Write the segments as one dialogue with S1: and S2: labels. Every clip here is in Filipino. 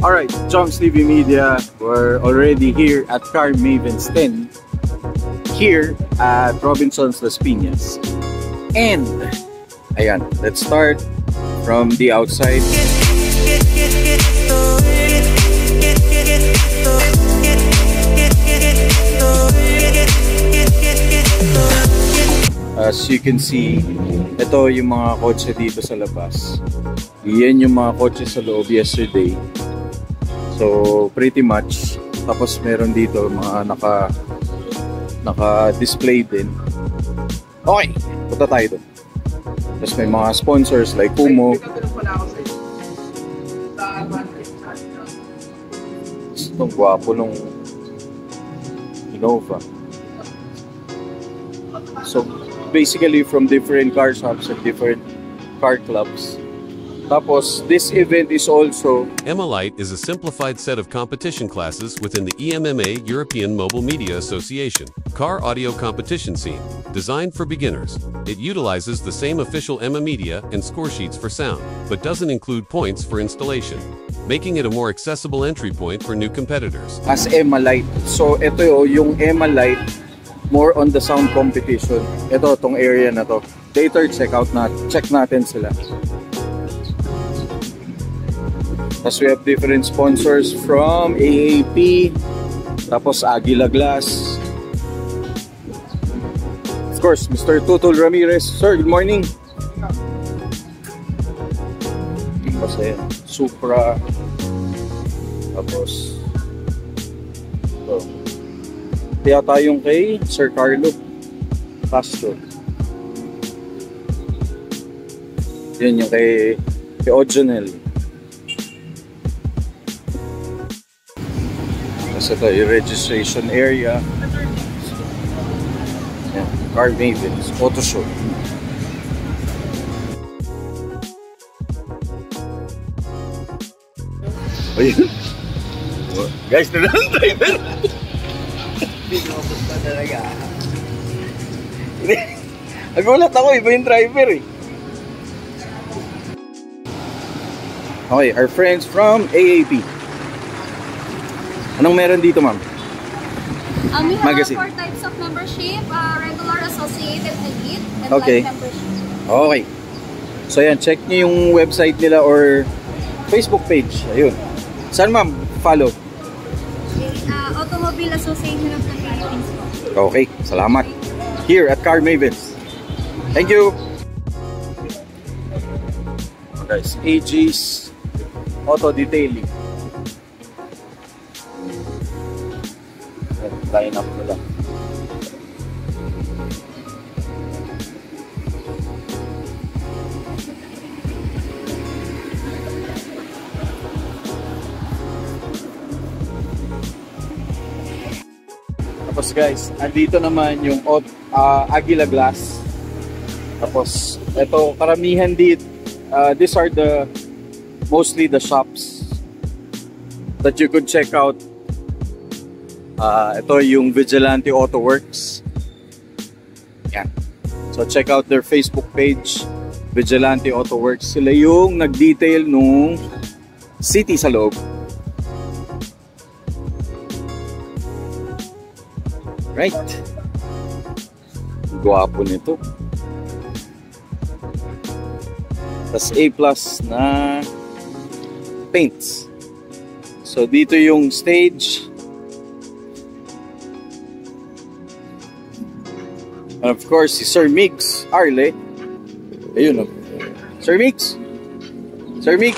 S1: Alright, Chomps TV Media, we're already here at Car Mavens 10 here at Robinson's Las Piñas. And, ayan, let's start from the outside. As you can see, ito yung mga kotse dito sa labas. Yan yung mga kotse sa loob yesterday. So, pretty much. Tapos meron dito mga naka-display din. Okay, punta tayo doon. Tapos may mga sponsors like Kumo. Itong gwapo nung Innova. So, basically from different car shops and different car clubs. Tapos, this event is also...
S2: EMA-Lite is a simplified set of competition classes within the EMMA European Mobile Media Association car audio competition scene, designed for beginners. It utilizes the same official EMA media and score sheets for sound, but doesn't include points for installation, making it a more accessible entry point for new competitors.
S1: As EMA-Lite. So, ito yung EMA-Lite, more on the sound competition. Ito, tong area na to. Later, check natin sila. Tapos we have different sponsors from AAP, tapos Aguila Glass. Of course, Mr. Tutol Ramirez. Sir, good morning. Kasi Supra. Tapos ito. Kaya tayong kay Sir Carlo Castro. Yan yung kay Ojonel. Ito yung registration area. Yan, Car Mavens Auto Show. Ayun. Guys, na lang driver.
S3: Binobot pa talaga.
S1: Nagulat ako, iba yung driver eh. Okay, our friends from AAP. Anong meron dito, ma'am?
S4: We have
S1: Magazine.
S4: 4 types of membership, regular, associated, elite, and
S1: Okay.
S4: life membership.
S1: Okay. So yan, check nyo yung website nila or Facebook page. Ayun. Saan, ma'am? Follow.
S4: Automobile Association of the Philippines.
S1: Okay, salamat. Here at Car Mavens. Thank you. Guys, AG's Auto Detailing. Line up nila. Tapos guys, andito naman yung Aguila Glass. Tapos ito, karamihan dito, these are mostly the shops that you could check out. Ito yung Vigilante Auto Works. Yan. So check out their Facebook page, Vigilante Auto Works. Sila yung nag-detail nung city sa loob. Right. Guwapo nito. Tas A+ na paints. So dito yung stage. And of course, si Sir Migs Arle. Ayun o. Sir Migs. Sir Migs.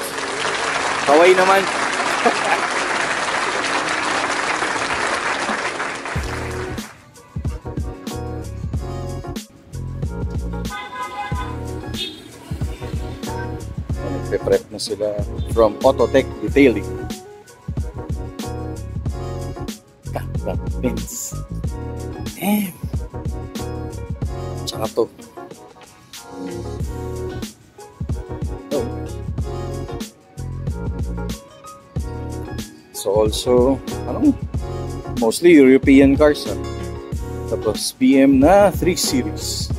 S1: Kaway naman. Nagpe-prep na sila from Autotech Detailing. Ganda pins. Damn. Tsaka to. Oh. So also, mostly European cars. Tapos BM na 3 Series.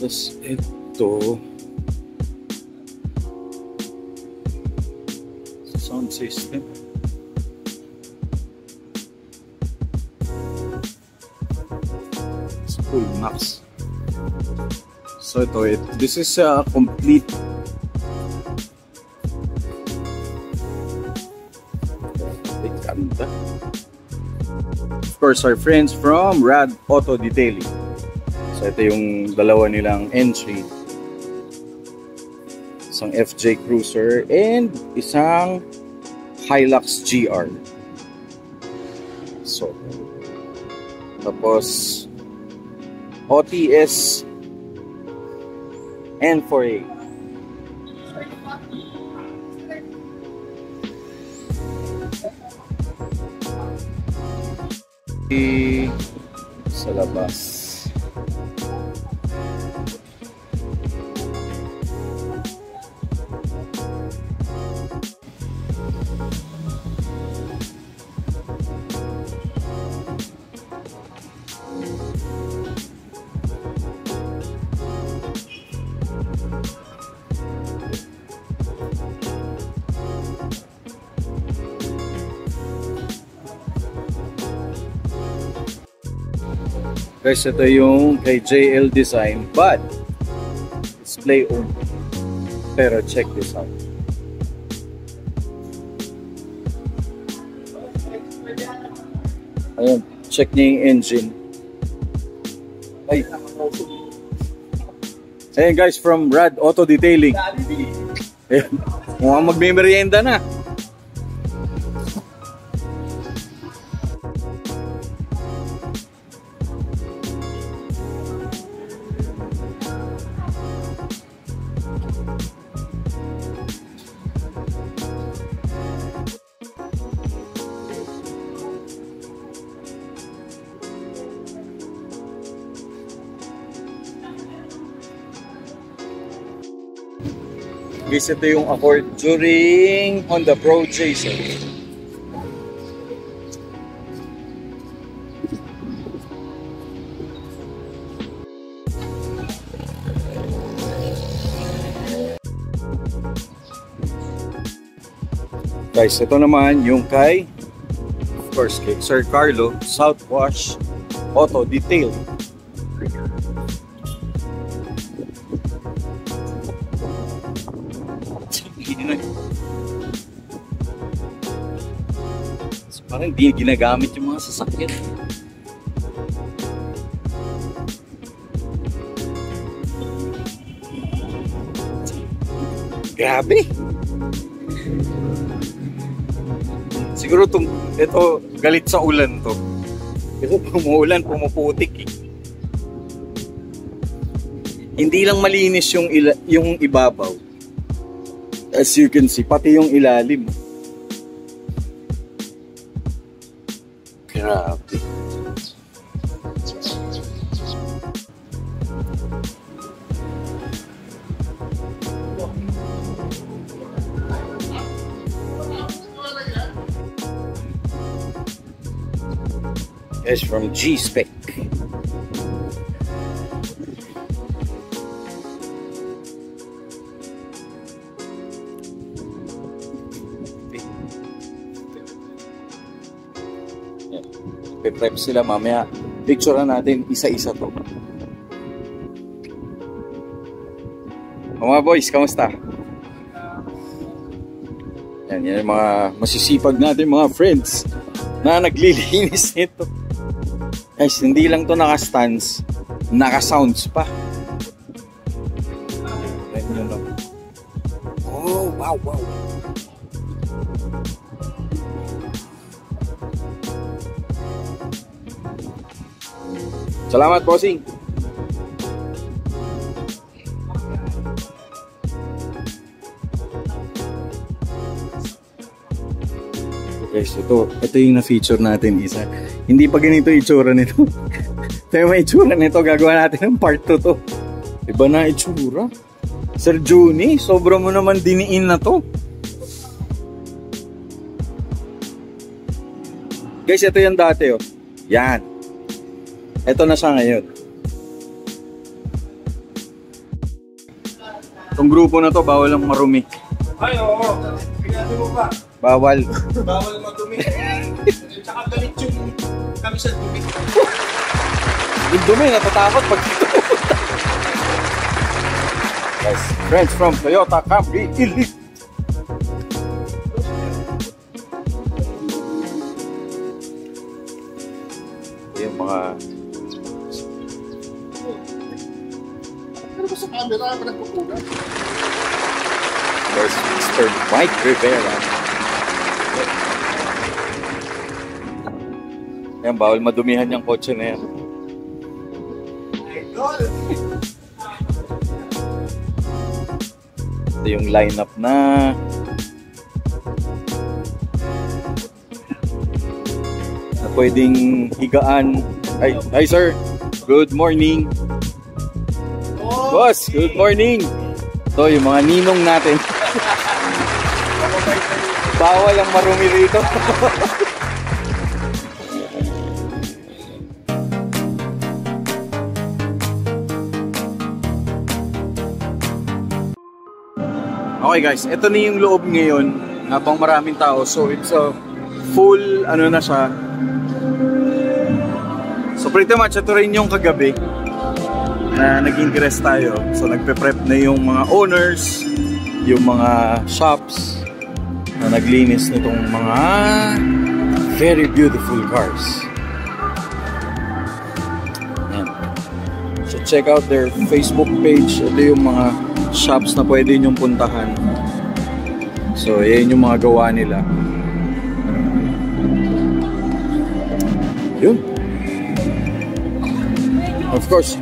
S1: Tapos ito, sound system. It's full max. So this is a complete ganda. Of course, our friends from Rad Auto Detailing. So ito yung dalawa nilang entry. Isang FJ Cruiser and isang Hilux GR. So tapos OTS N4A. Sa labas. Guys, ito yung kay JL Design, but display only. Pero check this out. Ayun, check niya yung engine. Ay. Ayun guys, from Rad Auto Detailing. Ayun, mukhang magme-merienda na. Guys, ito yung Accord during Honda Pro Chaser. Guys, ito naman yung kay, of course, kay Sir Carlo, Southwash Auto Detail. Parang hindi ginagamit yung mga sasakyan. Grabe! Siguro ito galit sa ulan to. Kasi pumuulan, pumuputik eh. Hindi lang malinis yung ibabaw. As you can see, pati yung ilalim. Grabe. It's from G-Spec. Prep sila mamaya. Picturean natin isa-isa to. Mga boys, kamusta? Yan yung mga masisipag natin mga friends na naglilinis nito. Guys, hindi lang to naka-stands, naka-sounds pa. Yan yun, no? Oh, wow, wow. Salamat, bossing. Guys, ito yung na-feature natin isa. Hindi pa ganito itsura nito. Tayo may itsura nito, gagawa natin ng part 2 to. Iba na itsura. Sir Juni, sobra mo naman diniin na to. Guys, ito yung dati oh. Yan. Ito na siya ngayon. Itong grupo na to, bawal ang marumi.
S3: Ay, oo. Pinado mo ba?
S1: Bawal.
S3: Bawal madumi. Tsaka galit yung kami sa dumi.
S1: Yung dumi, natatakot pag dito. Guys, friends from Toyota Camry Elite. Yung mga...
S3: Ano ba sa camera? Ano nagpupunan?
S1: There's Mr. Mike Rivera. Yan, bawal madumihan yung kotse na yan. Ito yung lineup na. Na pwedeng higaan. Hi sir, good morning. Boss, good morning. Ito yung mga ninong natin. Bawal ang marumi rito. Okay guys, ito na yung loob ngayon. Habang maraming tao. So it's a full ano na siya. So pretty much ito rin yung kagabi na nag-interest tayo. So nagpe-prep na yung mga owners, yung mga shops na naglinis nitong mga very beautiful cars. Ayan. So check out their Facebook page. Ito yung mga shops na pwede nyong puntahan. So yan yung mga gawa nila. Yun. Of course,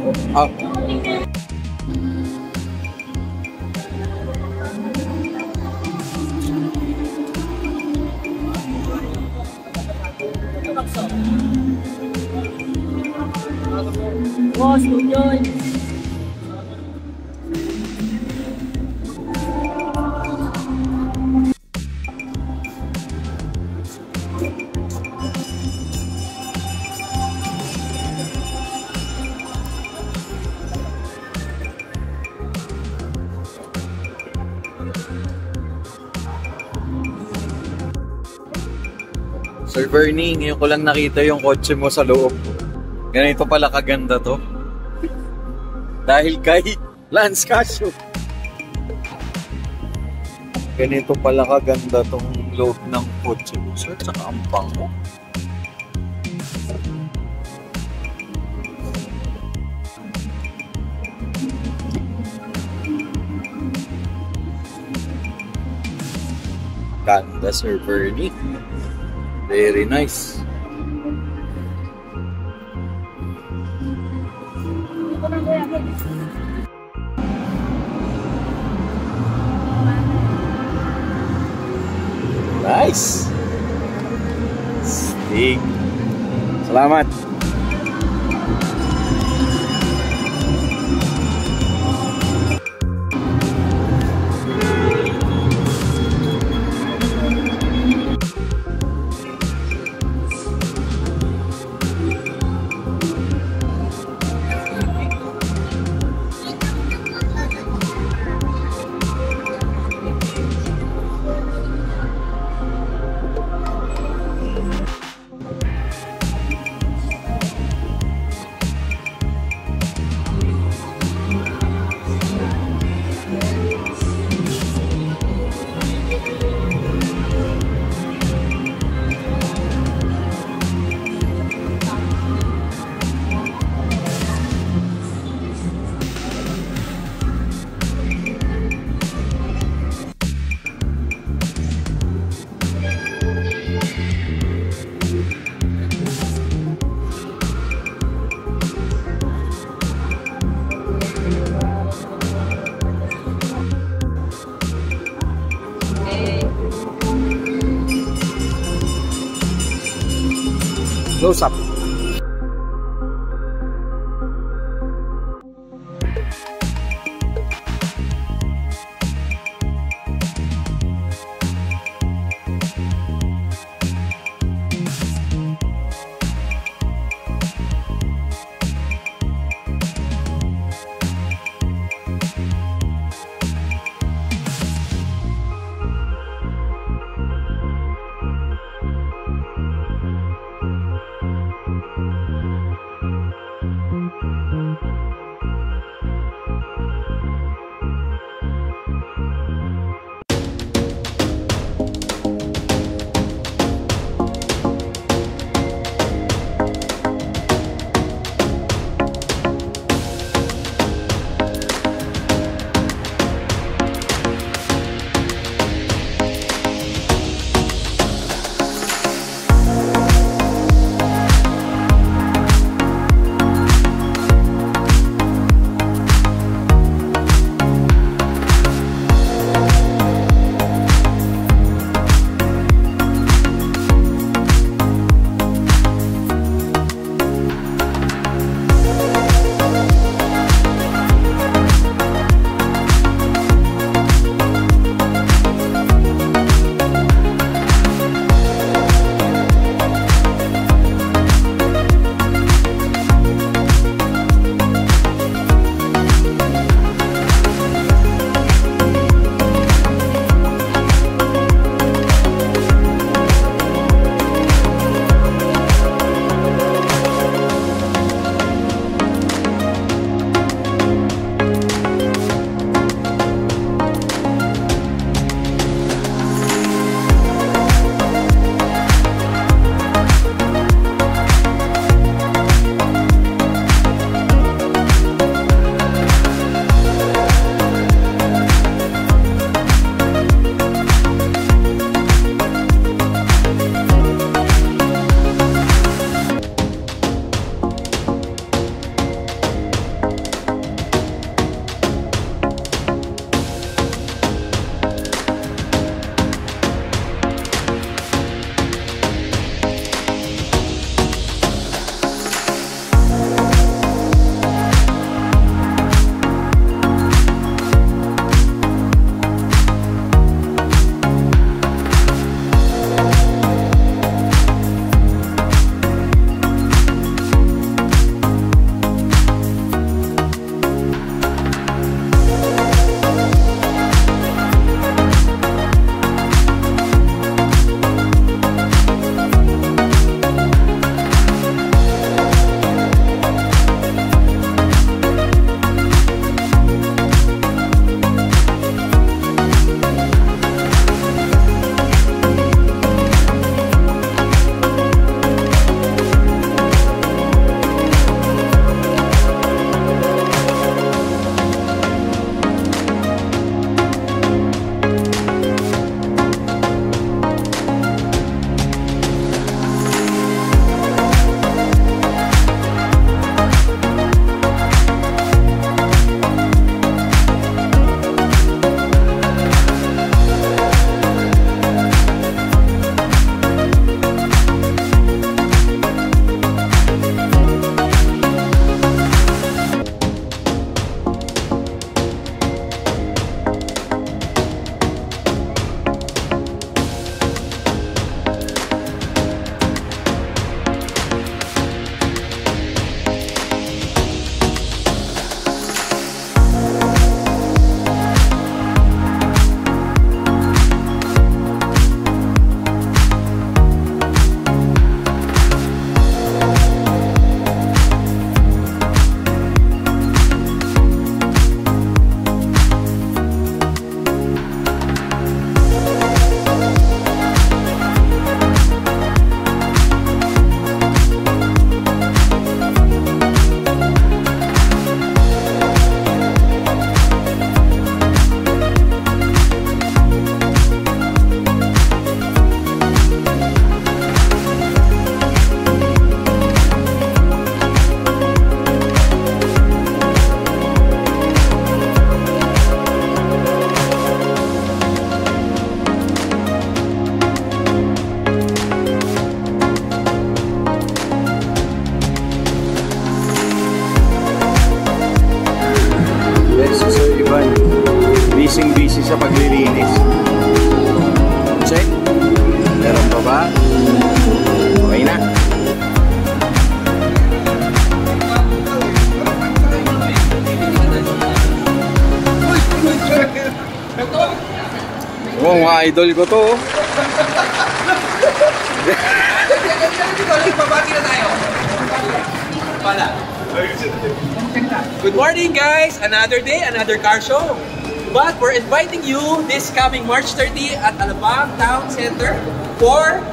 S1: Sir Bernie, ngayon ko lang nakita yung kotse mo sa loob. Ganito pala kaganda to. Dahil kay Lance Casio. Ganito pala kaganda tong loob ng kotse mo, sir. Tsaka ang bango. Ganda, Sir Bernie. Very nice. Nice. Stig. Salamat. Close up. sa paglilinis. Check. Meron pa ba? Okay na. Oh, mga idol ko to.
S3: Babati na tayo. Pala. Good morning, guys! Another day, another car show. But we're inviting you this coming March 30 at Alabang Town Center for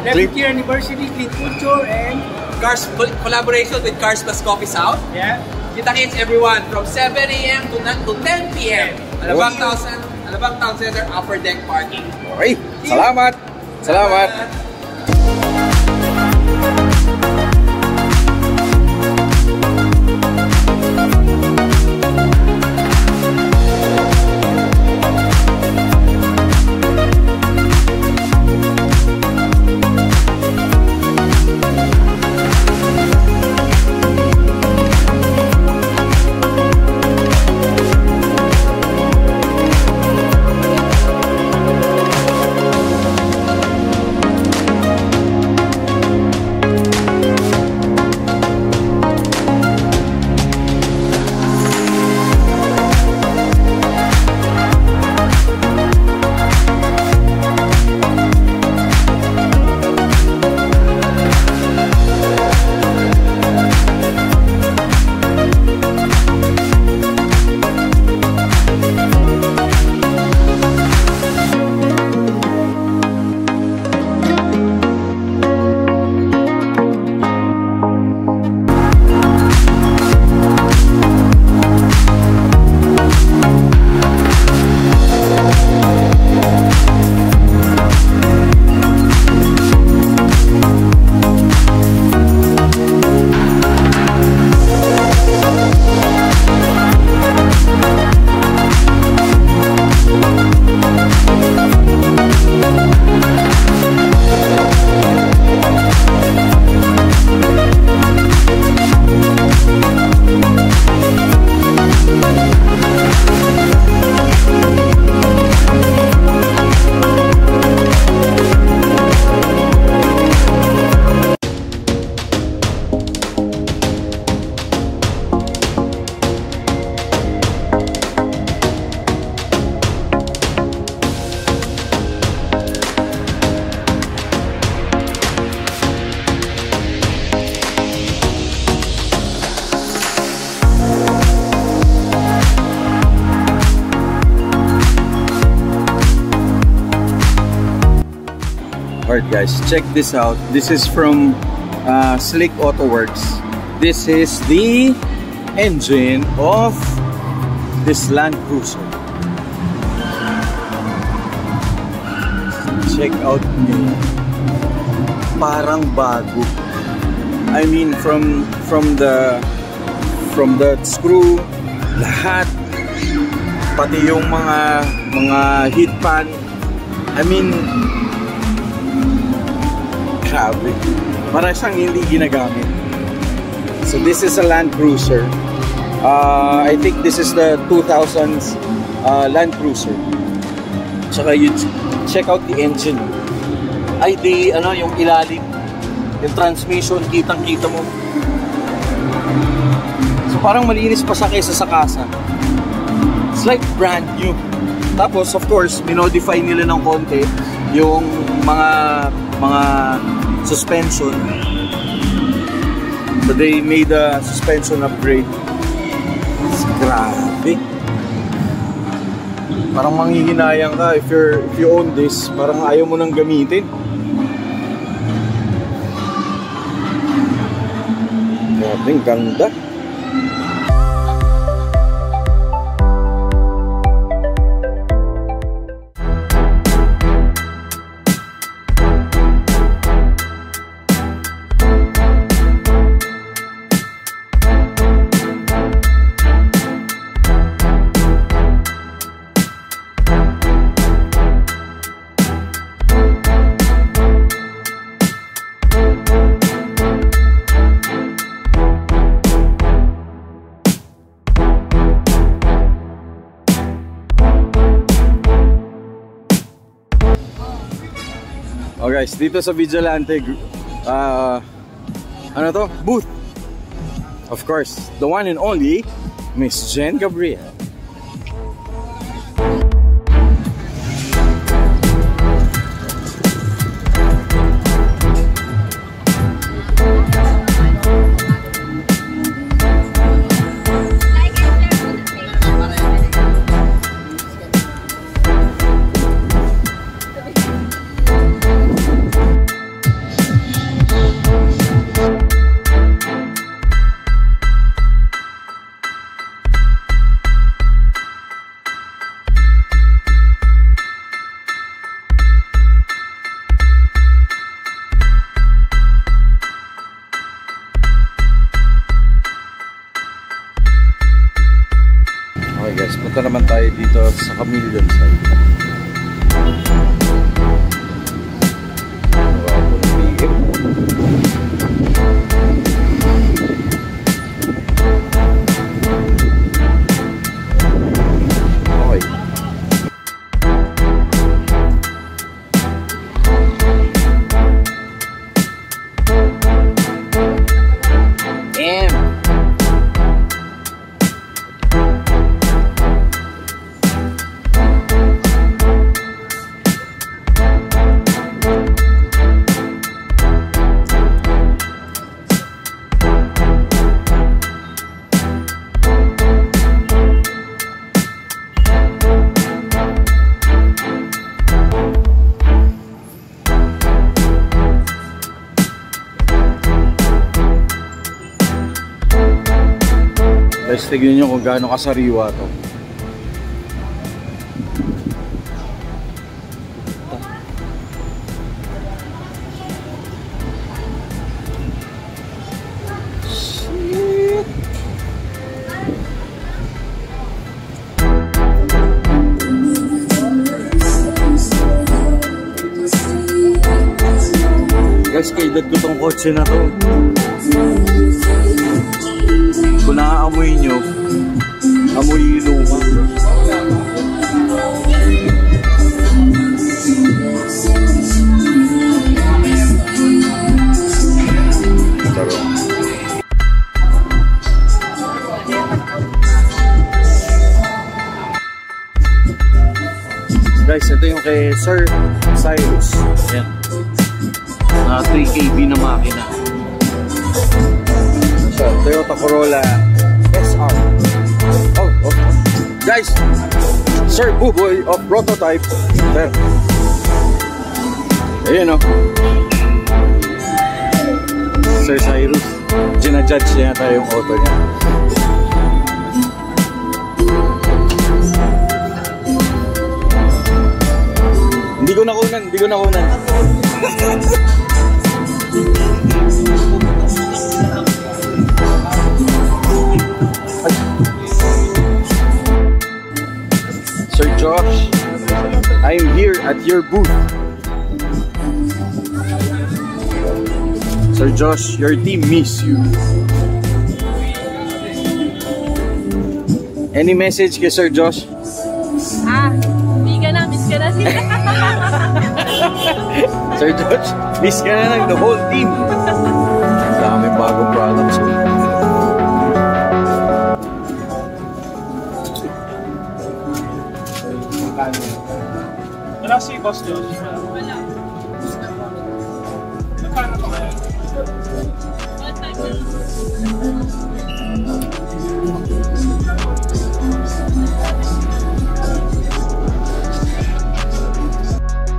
S5: 11th year anniversary, Clean Culture, and
S3: Cars collaboration with Cars Plus Coffee South.
S5: yeah,
S3: Kita-kits everyone from 7 a.m. to 10 p.m. Alabang Town Center, upper deck parking.
S1: Okay. Salamat. Salamat. Alright guys, check this out. This is from Slick Auto Works. This is the engine of this Land Cruiser. Check out nyo. Parang bago. I mean from the screw, lahat, pati yung mga heat pan. I mean, grabe. Para siyang hindi ginagamit. So this is a Land Cruiser. I think this is the 2000s Land Cruiser. Tsaka you check out the engine. Ay, yung ilalim. Yung transmission, kitang-kita mo. So parang malinis pa siya kaysa sa kasa. It's like brand new. Tapos of course, minodify nila ng konti yung mga suspension. So they made a suspension upgrade. It's grabe. Parang manghihinayang ka if you own this, parang ayaw mo nang gamitin. Grabe, ang ganda. Oh guys, dito sa Vigilante, ano to? Booth. Of course, the one and only Miss Jen Gabriel.
S6: Okay guys, punta naman tayo dito sa Chameleon side. Guys, tignan nyo kung gaano kasariwa to. Guys, kaedad ko tong kotse na to. Kung naaamoy nyo, amoy luma. Guys, ito yung kay Sir Cyrus. Yan. 3KB na makina. Toyota Corolla SR. Oh. Guys, Sir Buboy of Prototype. There. Ayan o. Sir Cyrus. Ginajudge niya tayo yung auto niya. Hindi ko nakunan. Sir Josh, I'm here at your booth. Sir Josh, your team miss you. Any message kay Sir Josh?
S4: Miss ka na sila.
S1: Sir Josh, miss ka na ng the whole team. Dami bagong products.
S5: Wala si Boss Josh.
S4: Wala.
S5: Magkano pa kaya?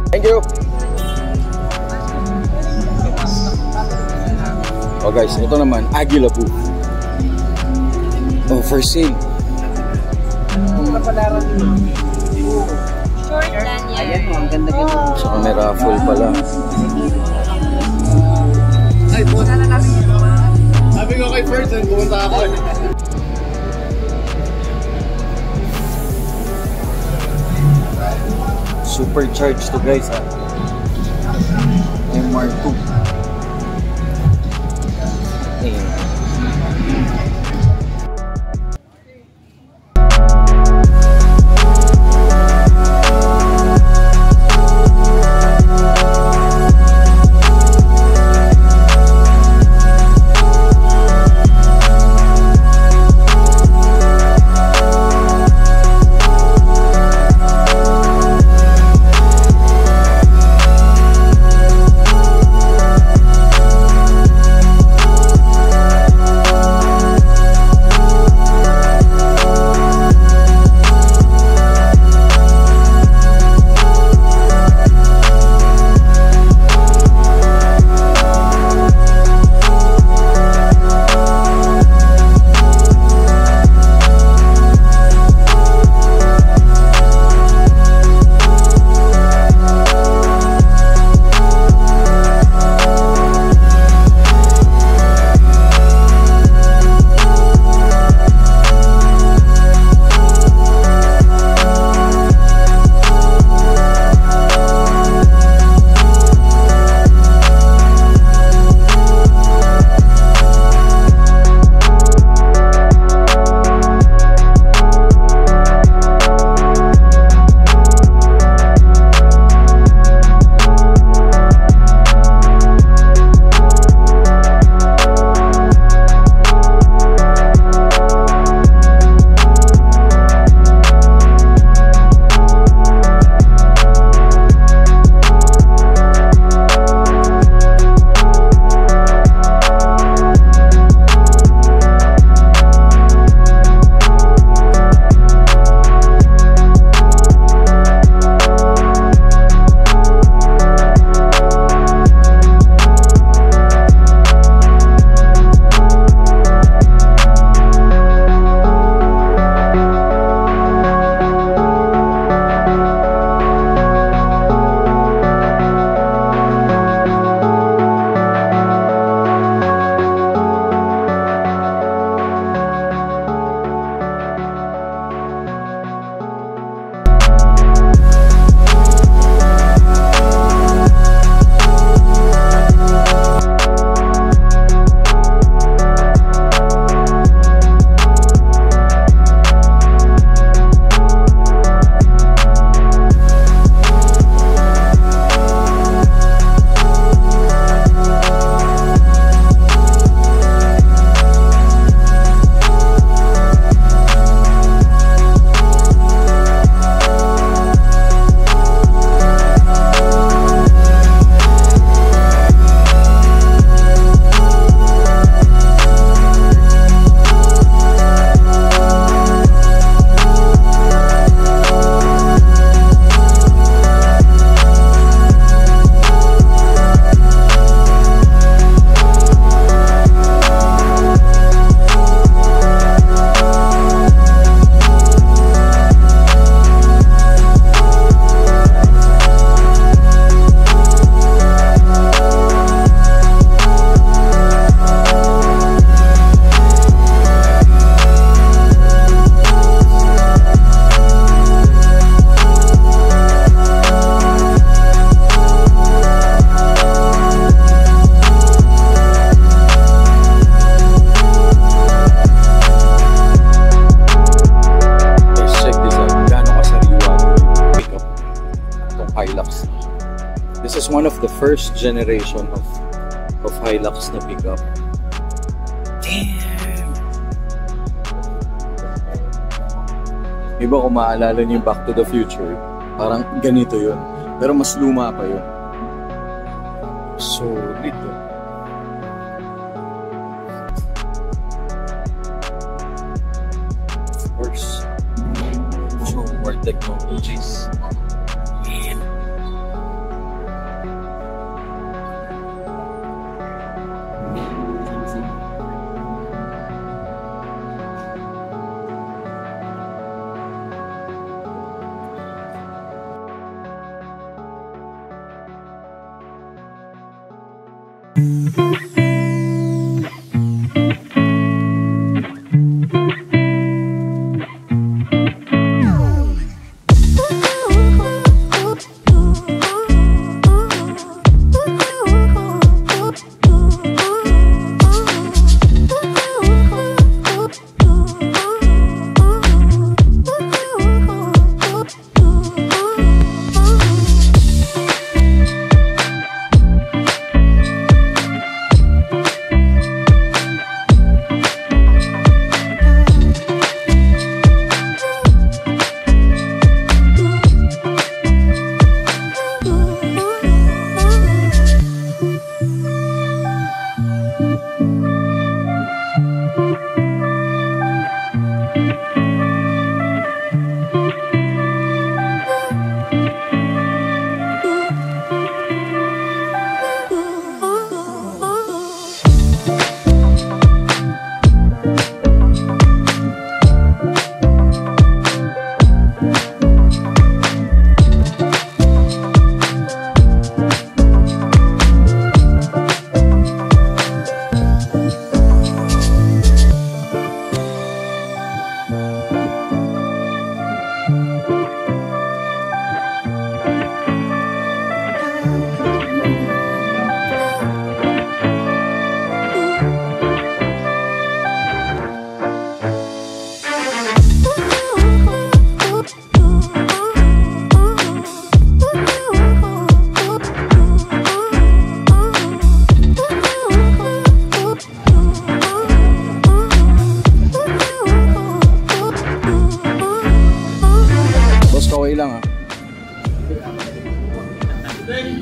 S1: Thank you. Oh guys, ito naman, Aguila booth. Oh, for sale.
S4: Short lang yan.
S5: Ayan mo, ang ganda-ganda.
S1: Sa may raffle pala.
S5: Ay, buwan na natin. Sabi ko kay Fersen, pumunta ako.
S1: Supercharged to guys, MR2. Ayan. one of the first generation of Hilux na pickup. Damn! Iba kung maalala niyo yung Back to the Future, parang ganito yun. Pero mas luma pa yun. Solid to. Of course. So, more technologies.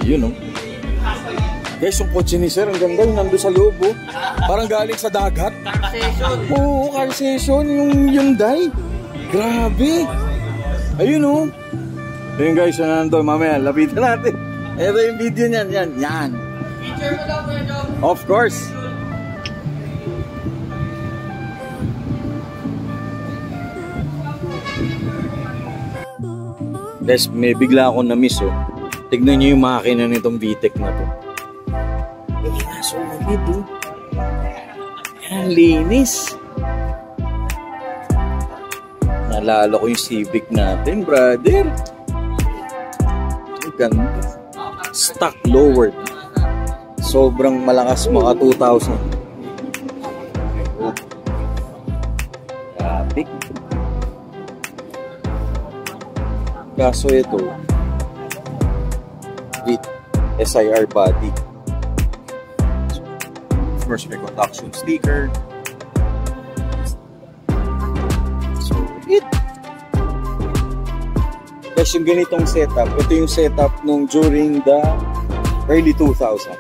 S6: Yun, no? Guys, yung kotse ni Sir, ang ganda yung nandun sa loob, oh. Parang galing sa dagat.
S3: Car session.
S6: Oo, car session, yung Hyundai. Grabe. Ayun, oh. Ayun guys, yung nandun, mamaya, lapitan natin. Ito yung video niyan, yan.
S3: Picture mo daw, Kuya Dom.
S6: Of course. Guys, may bigla akong na-miss, oh. Tignan nyo yung makina nitong VTEC na to. Eh, nasolid, oh. Yan, linis. Naalala ko yung Civic natin, brother. Ang ganda. Stock lowered. Sobrang malakas, mga 2,000. Grabe. Kaso ito, with SIR body. Of course, may conduction sticker. So, guys, yung ganitong setup, ito yung setup nung during the early 2000.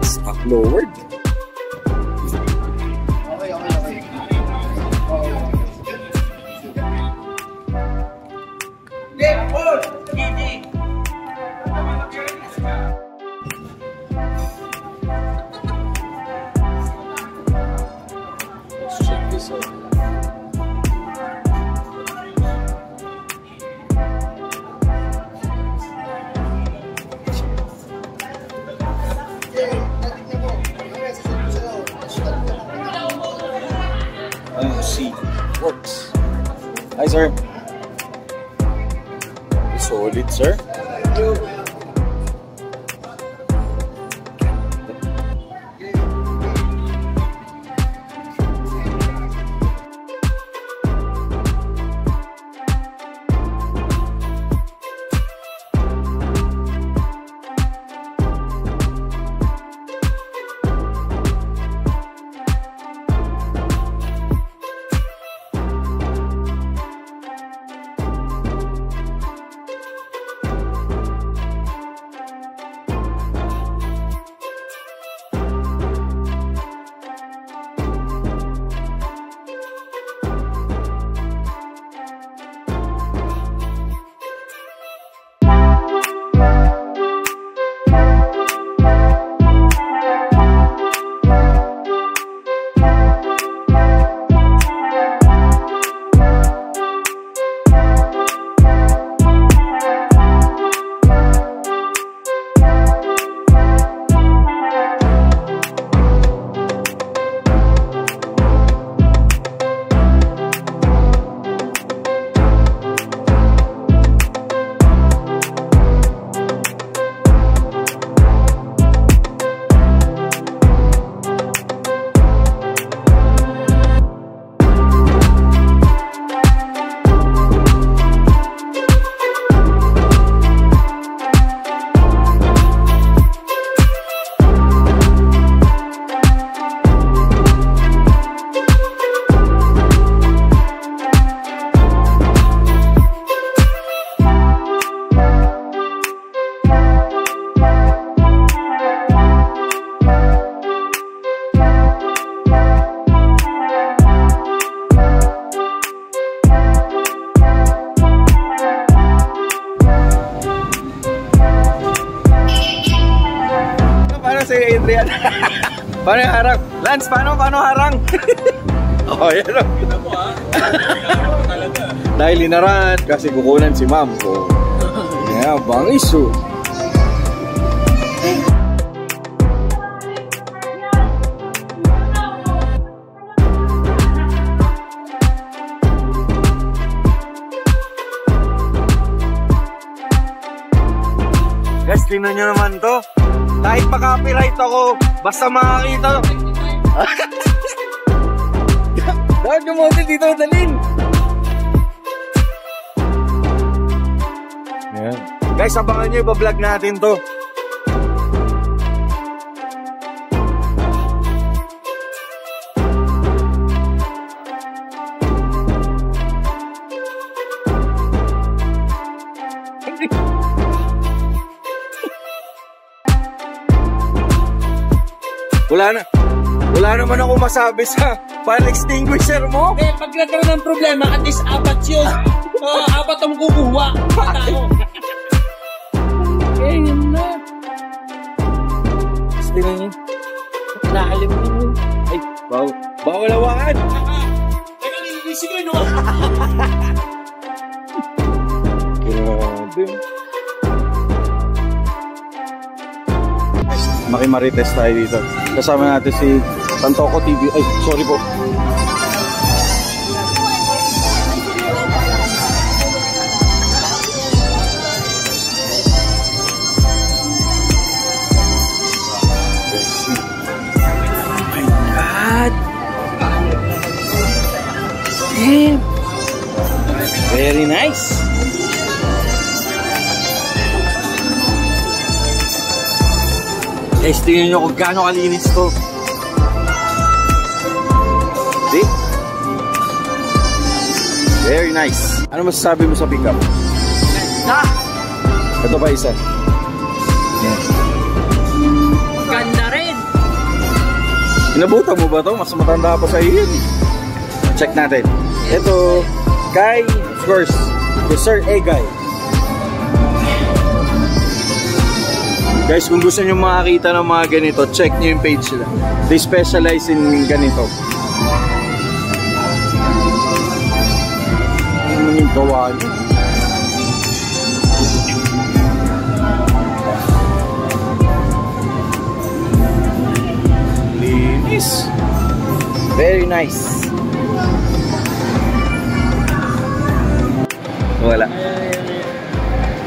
S6: Stock lowered. Let's check this out. See, works. Hi, sir. Solid, sir. Paano yung harang? Lance, paano harang? Oh, yan o. Dahil linaran kasi kukunan si ma'am ko. Yeah, bangis o. Guys, tingnan nyo naman to. Kahit pa-copyright ako, basta makakita. Dahil yung model dito, dalhin. Ayan. Guys, abangan nyo, iba-vlog natin to. Wala naman ako masabi sa fire extinguisher mo.
S3: Eh, pag nagkaroon ng problema, at least 4 yun. 4 ang kukuha.
S6: Eh, yun na. Gusto nyo? Naalim mo yun. Ay, bawal hawakan.
S3: Teka, nililisig ko yun, no?
S6: Grabe. Makimarites tayo dito. Kasama natin si Tantoco TV. Ay, sorry po. Oh my God! Damn! Very nice! Guys, tingnan nyo kung gaano kalinis to. See? Very nice. Ano masasabi mo sa pickup? Ito pa isa.
S3: Ganda rin.
S6: Inabutan mo ba to? Mas matanda pa sa iyo. Check natin. Ito, kay, of course, the Sir Egay. Guys, kung gusto nyo makakita ng mga ganito, check nyo yung page nila. They specialize in ganito. Ano naman yung gawa nyo? Linis. Very nice. Wala.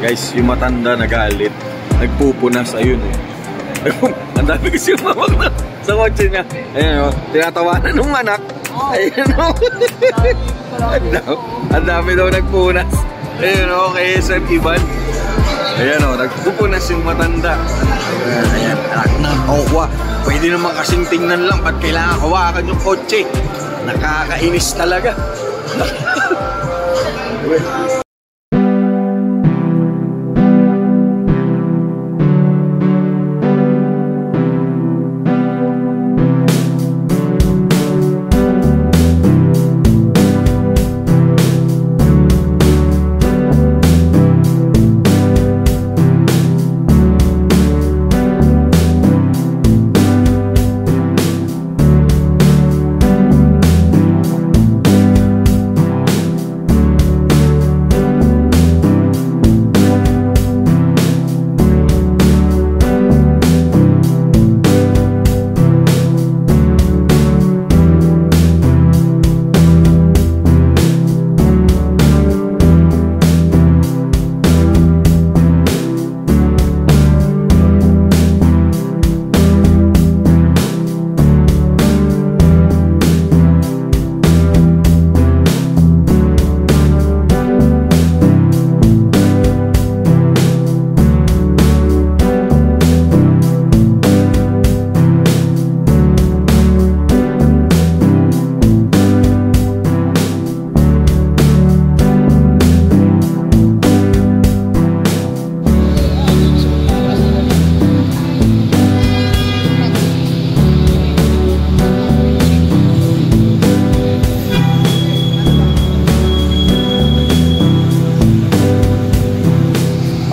S6: Guys, yung matanda nagalit. Nagpupunas, ayun eh. Ang dami kasi umawag na sa kotse niya. Ayun o, tinatawanan ng anak. Ayun o. Ang dami daw nagpunas. Ayun o, kay SM Ivan. Ayun o, nagpupunas yung matanda. Ayan, anak na, okwa. Pwede naman kasing tingnan lang, ba't kailangan hawakan yung kotse? Nakakainis talaga.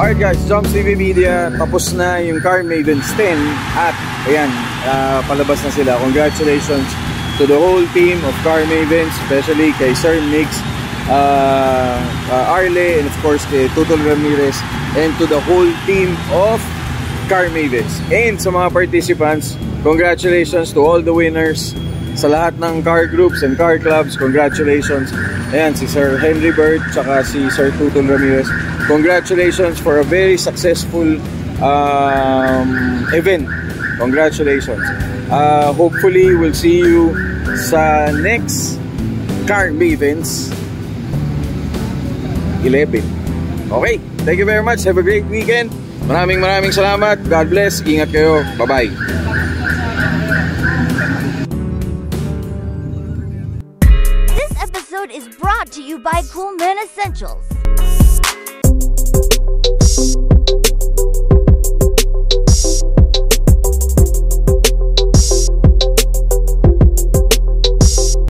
S6: Alright guys, Joms TV Media, tapos na yung Car Mavens 10 at
S1: ayan, palabas na sila. Congratulations to the whole team of Car Mavens, especially kay Sir Mix, Arle, and of course kay Tutol Ramirez, and to the whole team of Car Mavens. And sa mga participants, congratulations to all the winners. Sa lahat ng car groups and car clubs, congratulations. Ayan, si Sir Henry Bird, tsaka si Sir Tutol Ramirez. Congratulations for a very successful event. Congratulations. Hopefully, we'll see you sa next Car Mavens 11. Okay, thank you very much. Have a great weekend. Maraming salamat. God bless. Ingat kayo. Bye-bye.
S7: Is brought to you by Coolman Essentials.